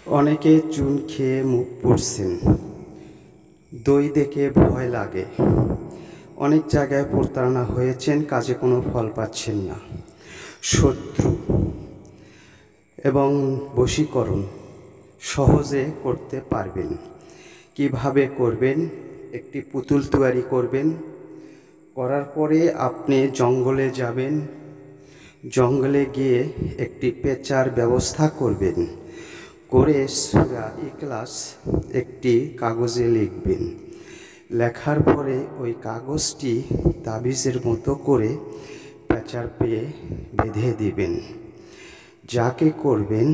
অনেকে চুন খেয়ে মুখ পুড়ছেন, দই দেখে ভয় লাগে। অনেক জায়গায় প্রতারণা হয়েছেন, কাজে কোনো ফল পাচ্ছেন না। শত্রু এবং বশীকরণ সহজে করতে পারবেন। কিভাবে করবেন? একটি পুতুল তৈরি করবেন। করার পরে আপনি জঙ্গলে যাবেন। জঙ্গলে গিয়ে একটি পেঁচার ব্যবস্থা করবেন। করে সূরা ইখলাস একটি কাগজে লিখবেন। লেখার পরে ওই কাগজটি তাবিজের মতো করে পেঁচার পেয়ে বেঁধে দিবেন। যাকে করবেন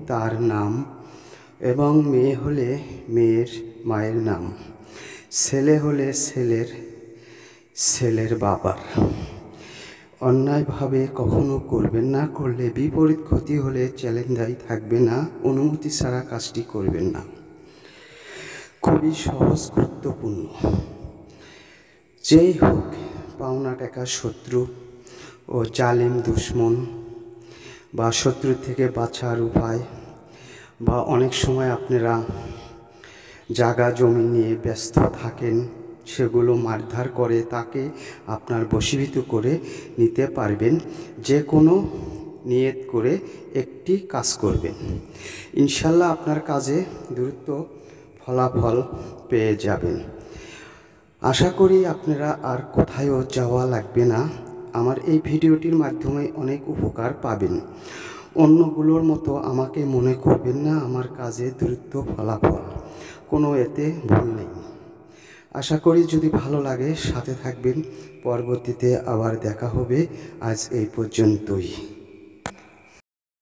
তার নাম, এবং মেয়ে হলে মেয়ের মায়ের নাম, ছেলে হলে ছেলের বাবার। অন্যায়ভাবে কখনো করবেন না, করলে বিপরীত ক্ষতি হলে চ্যালেঞ্জাই থাকবে না। অনুমতি ছাড়া কাজটি করবেন না। খুবই সহজ, গুরুত্বপূর্ণ। যেই হোক, পাওনা টাকা শত্রু ও জালেম দুশ্মন, বা শত্রু থেকে বাঁচার উপায়, বা অনেক সময় আপনারা জায়গা জমি নিয়ে ব্যস্ত থাকেন, সেগুলো মারধর করে তাকে আপনার বশীভূত করে নিতে পারবেন। যে কোনো নিয়ত করে একটি কাজ করবেন, ইনশাল্লাহ আপনার কাজে দ্রুত ফলাফল পেয়ে যাবেন। আশা করি আপনারা আর কোথাও যাওয়া লাগবে না। আমার এই ভিডিওটির মাধ্যমে অনেক উপকার পাবেন। অন্যগুলোর মতো আমাকে মনে করবেন না। আমার কাজে দ্রুত ফলাফল, কোনো এতে ভুল নেই। আশা করি যদি ভালো লাগে সাথে থাকবেন। পরবর্তীতে আবার দেখা হবে। আজ এই পর্যন্তই।